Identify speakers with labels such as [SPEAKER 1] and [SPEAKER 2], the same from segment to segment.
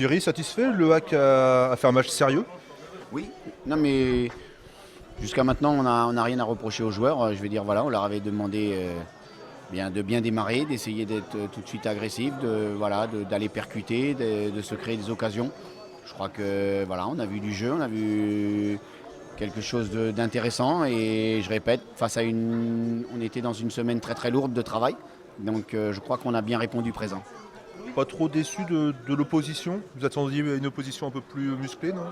[SPEAKER 1] Thierry, satisfait? Le Hack a fait un match sérieux?
[SPEAKER 2] Oui, non mais jusqu'à maintenant on n'a rien à reprocher aux joueurs. Je veux dire voilà, on leur avait demandé de bien démarrer, d'essayer d'être tout de suite agressif, d'aller percuter, de se créer des occasions. Je crois que voilà, on a vu du jeu, on a vu quelque chose d'intéressant et je répète, on était dans une semaine très très lourde de travail. Donc je crois qu'on a bien répondu présent.
[SPEAKER 1] Pas trop déçu de l'opposition? Vous attendiez une opposition un peu plus musclée, non?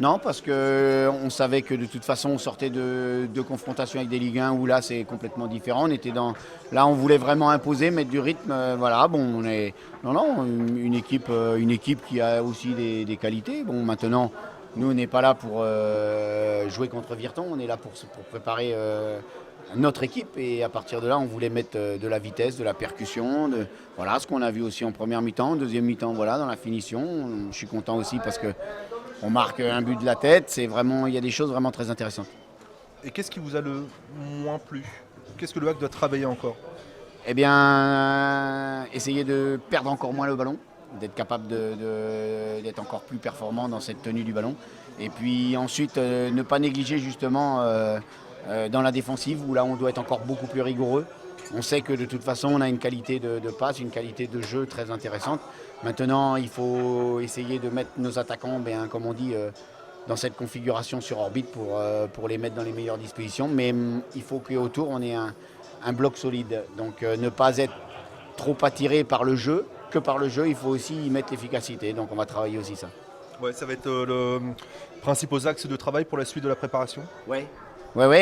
[SPEAKER 2] Non, parce qu'on savait que de toute façon, on sortait de confrontations avec des Ligue 1 où là, c'est complètement différent. Là, on voulait vraiment imposer, mettre du rythme. Voilà, bon, non, une équipe qui a aussi des qualités. Bon, maintenant, nous, on n'est pas là pour jouer contre Virton. On est là pour préparer notre équipe. Et à partir de là, on voulait mettre de la vitesse, de la percussion. Voilà, ce qu'on a vu aussi en première mi-temps, deuxième mi-temps, voilà, dans la finition. Je suis content aussi parce que on marque un but de la tête, il y a des choses vraiment très intéressantes.
[SPEAKER 1] Et qu'est-ce qui vous a le moins plu? Qu'est-ce que le Hack doit travailler encore?
[SPEAKER 2] Eh bien, essayer de perdre encore moins le ballon, d'être capable d'être encore plus performant dans cette tenue du ballon. Et puis ensuite, ne pas négliger justement dans la défensive, où là on doit être encore beaucoup plus rigoureux. On sait que de toute façon, on a une qualité de passe, une qualité de jeu très intéressante. Maintenant, il faut essayer de mettre nos attaquants, comme on dit, dans cette configuration sur orbite pour les mettre dans les meilleures dispositions. Mais il faut qu'autour, on ait un bloc solide. Donc ne pas être trop attiré par le jeu, que par le jeu, il faut aussi y mettre l'efficacité. Donc on va travailler aussi ça.
[SPEAKER 1] Ouais, ça va être le principaux axes de travail pour la suite de la préparation.
[SPEAKER 2] Ouais.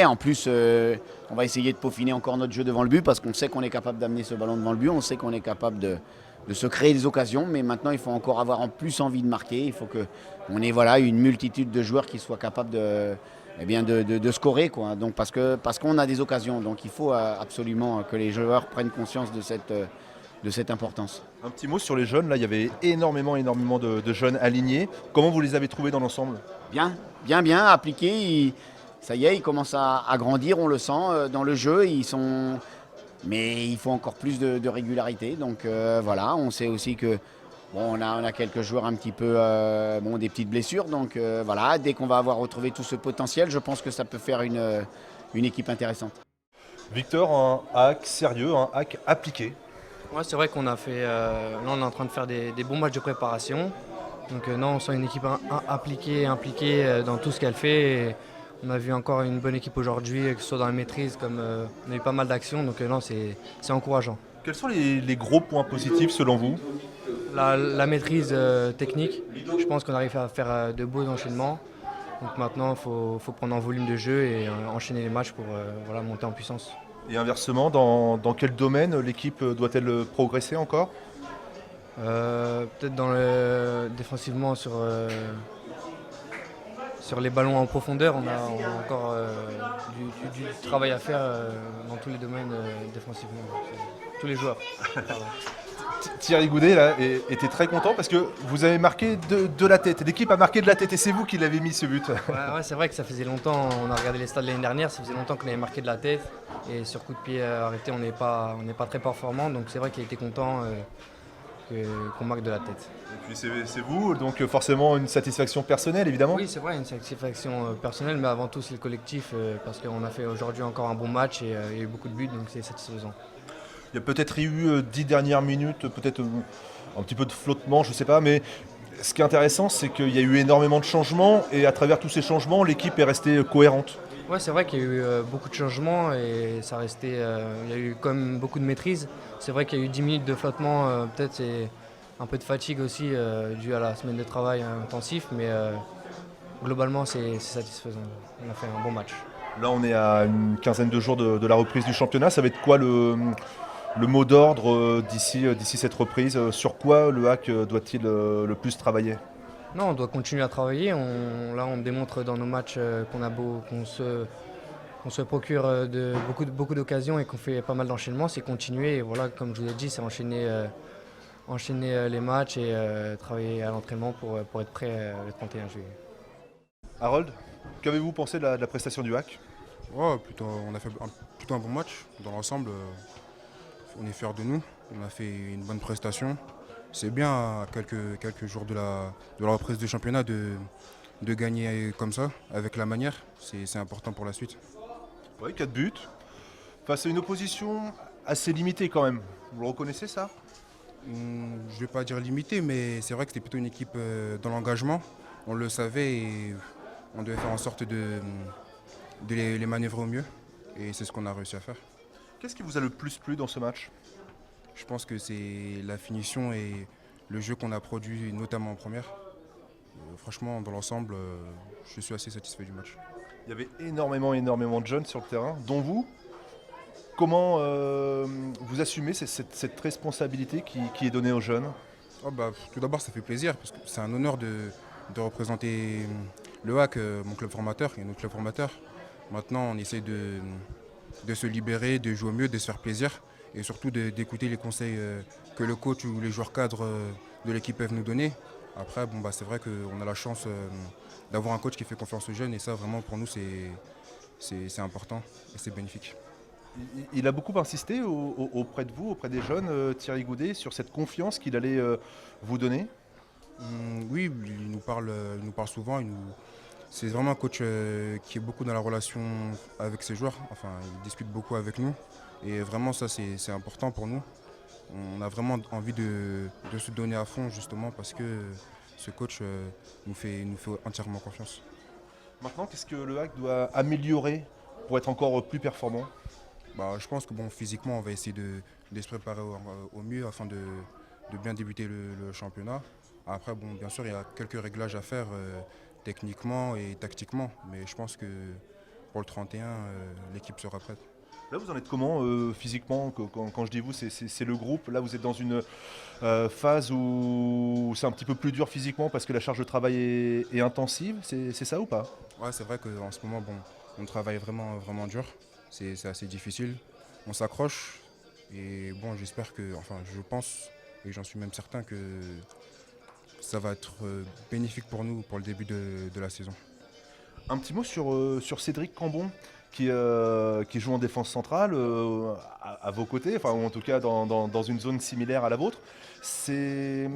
[SPEAKER 2] En plus, on va essayer de peaufiner encore notre jeu devant le but parce qu'on sait qu'on est capable d'amener ce ballon devant le but. On sait qu'on est capable de se créer des occasions. Mais maintenant, il faut encore avoir en plus envie de marquer. Il faut qu'on ait une multitude de joueurs qui soient capables de scorer, quoi. Donc, parce qu'on a des occasions. Donc il faut absolument que les joueurs prennent conscience de cette importance.
[SPEAKER 1] Un petit mot sur les jeunes. Là, il y avait énormément de jeunes alignés. Comment vous les avez trouvés dans l'ensemble?
[SPEAKER 2] Bien appliqués. Ça y est, ils commencent à grandir, on le sent dans le jeu. Mais il faut encore plus de régularité. Donc voilà, on sait aussi que on a quelques joueurs un petit peu des petites blessures. Donc voilà, dès qu'on va avoir retrouvé tout ce potentiel, je pense que ça peut faire une équipe intéressante.
[SPEAKER 1] Victor, un hack sérieux, un hack appliqué.
[SPEAKER 3] Ouais, c'est vrai qu'on a fait. Là, on est en train de faire des bons matchs de préparation. Donc non, on sent une équipe impliquée dans tout ce qu'elle fait. Et on a vu encore une bonne équipe aujourd'hui, que ce soit dans la maîtrise, comme on a eu pas mal d'actions. Donc non, c'est encourageant.
[SPEAKER 1] Quels sont les gros points positifs selon vous?
[SPEAKER 3] La maîtrise technique, je pense qu'on arrive à faire de beaux enchaînements. Donc maintenant, il faut prendre en volume de jeu et enchaîner les matchs pour monter en puissance.
[SPEAKER 1] Et inversement, dans quel domaine l'équipe doit-elle progresser encore?
[SPEAKER 3] Peut-être défensivement sur les ballons en profondeur, on a encore du travail à faire dans tous les domaines défensivement, tous les joueurs.
[SPEAKER 1] Thierry Goudet là, était très content parce que vous avez marqué de la tête. L'équipe a marqué de la tête et c'est vous qui l'avez mis ce but.
[SPEAKER 3] Ouais, c'est vrai que ça faisait longtemps, on a regardé les stades l'année dernière, ça faisait longtemps qu'on avait marqué de la tête. Et sur coup de pied arrêté, on n'est pas très performant. Donc c'est vrai qu'il était content qu'on marque de la tête.
[SPEAKER 1] Et puis c'est vous, donc forcément une satisfaction personnelle évidemment.
[SPEAKER 3] Oui, c'est vrai, une satisfaction personnelle, mais avant tout c'est le collectif parce qu'on a fait aujourd'hui encore un bon match et il y a eu beaucoup de buts, donc c'est satisfaisant.
[SPEAKER 1] Il y a peut-être eu 10 dernières minutes, peut-être un petit peu de flottement, je ne sais pas, mais ce qui est intéressant, c'est qu'il y a eu énormément de changements et à travers tous ces changements, l'équipe est restée cohérente.
[SPEAKER 3] Ouais, c'est vrai qu'il y a eu beaucoup de changements et ça restait, il y a eu quand même beaucoup de maîtrise. C'est vrai qu'il y a eu 10 minutes de flottement, peut-être c'est un peu de fatigue aussi dû à la semaine de travail intensif, mais globalement c'est satisfaisant. On a fait un bon match.
[SPEAKER 1] Là, on est à une quinzaine de jours de la reprise du championnat. Ça va être quoi le mot d'ordre d'ici cette reprise? Sur quoi le Hack doit-il le plus travailler?
[SPEAKER 3] Non, on doit continuer à travailler. Là, on démontre dans nos matchs qu'on se procure beaucoup d'occasions et qu'on fait pas mal d'enchaînements. C'est continuer. Et voilà, comme je vous l'ai dit, c'est enchaîner les matchs et travailler à l'entraînement pour être prêt le 31 juillet.
[SPEAKER 1] Harold, qu'avez-vous pensé de la prestation du Hack?
[SPEAKER 4] Ouais, on a fait plutôt un bon match. Dans l'ensemble, on est fiers de nous. On a fait une bonne prestation. c'est bien à quelques jours de la reprise du championnat de gagner comme ça, avec la manière. C'est important pour la suite.
[SPEAKER 1] Oui, 4 buts. Face à une opposition assez limitée quand même. Vous le reconnaissez ça?
[SPEAKER 4] Je ne vais pas dire limité, mais c'est vrai que c'était plutôt une équipe dans l'engagement. On le savait et on devait faire en sorte de les manœuvrer au mieux. Et c'est ce qu'on a réussi à faire.
[SPEAKER 1] Qu'est-ce qui vous a le plus plu dans ce match?
[SPEAKER 4] Je pense que c'est la finition et le jeu qu'on a produit, notamment en première. Franchement, dans l'ensemble, je suis assez satisfait du match.
[SPEAKER 1] Il y avait énormément de jeunes sur le terrain, dont vous. Comment vous assumez cette responsabilité qui est donnée aux jeunes?
[SPEAKER 4] Oh bah, tout d'abord, ça fait plaisir parce que c'est un honneur de représenter le HAC, mon club formateur et notre club formateur. Maintenant, on essaie de se libérer, de jouer au mieux, de se faire plaisir et surtout d'écouter les conseils que le coach ou les joueurs cadres de l'équipe peuvent nous donner. Après, bon, bah, c'est vrai qu'on a la chance d'avoir un coach qui fait confiance aux jeunes et ça, vraiment, pour nous, c'est important et c'est bénéfique.
[SPEAKER 1] Il a beaucoup insisté auprès de vous, auprès des jeunes, Thierry Goudet, sur cette confiance qu'il allait vous donner?
[SPEAKER 4] Oui, il nous parle souvent. C'est vraiment un coach qui est beaucoup dans la relation avec ses joueurs. Enfin, il discute beaucoup avec nous. Et vraiment, ça, c'est important pour nous. On a vraiment envie de se donner à fond, justement, parce que ce coach nous fait entièrement confiance.
[SPEAKER 1] Maintenant, qu'est-ce que le HAC doit améliorer pour être encore plus performant?
[SPEAKER 4] Bah, je pense que bon, physiquement, on va essayer de se préparer au mieux afin de bien débuter le championnat. Après, bon, bien sûr, il y a quelques réglages à faire techniquement et tactiquement, mais je pense que pour le 31, l'équipe sera prête.
[SPEAKER 1] Là, vous en êtes comment physiquement? Quand je dis vous, c'est le groupe. Là, vous êtes dans une phase où c'est un petit peu plus dur physiquement parce que la charge de travail est intensive. C'est ça ou pas?
[SPEAKER 4] Ouais, c'est vrai qu'en ce moment, bon, on travaille vraiment dur. C'est assez difficile. On s'accroche et bon, j'espère que, enfin, je pense et j'en suis même certain que ça va être bénéfique pour nous pour le début de la saison.
[SPEAKER 1] Un petit mot sur Cédric Cambon qui joue en défense centrale à vos côtés, enfin, ou en tout cas dans une zone similaire à la vôtre. C'est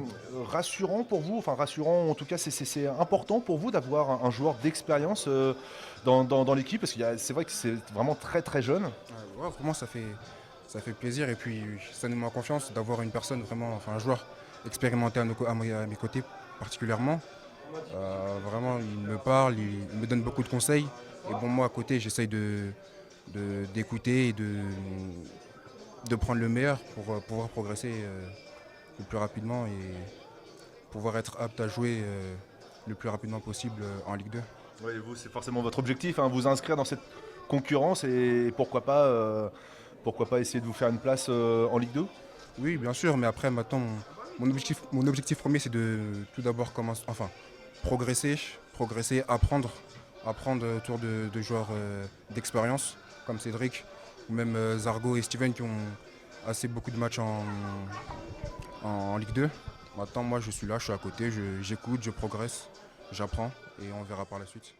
[SPEAKER 1] rassurant pour vous, enfin rassurant en tout cas c'est important pour vous d'avoir un joueur d'expérience dans l'équipe, parce que c'est vrai que c'est vraiment très jeune.
[SPEAKER 4] Ouais, vraiment, ça fait plaisir et puis ça nous met en confiance d'avoir une personne vraiment, enfin un joueur expérimenté à mes côtés particulièrement. Vraiment, il me parle, il me donne beaucoup de conseils. Et bon, moi à côté, j'essaye d'écouter et de prendre le meilleur pour pouvoir progresser le plus rapidement et pouvoir être apte à jouer le plus rapidement possible en Ligue 2.
[SPEAKER 1] Oui, vous, c'est forcément votre objectif, hein, vous inscrire dans cette concurrence et pourquoi pas essayer de vous faire une place en Ligue 2?
[SPEAKER 4] Oui, bien sûr, mais après, maintenant, mon objectif premier, c'est de tout d'abord progresser, apprendre autour de joueurs d'expérience, comme Cédric, ou même Zargo et Steven, qui ont assez beaucoup de matchs en Ligue 2. Maintenant, moi, je suis là, je suis à côté, j'écoute, je progresse, j'apprends, et on verra par la suite.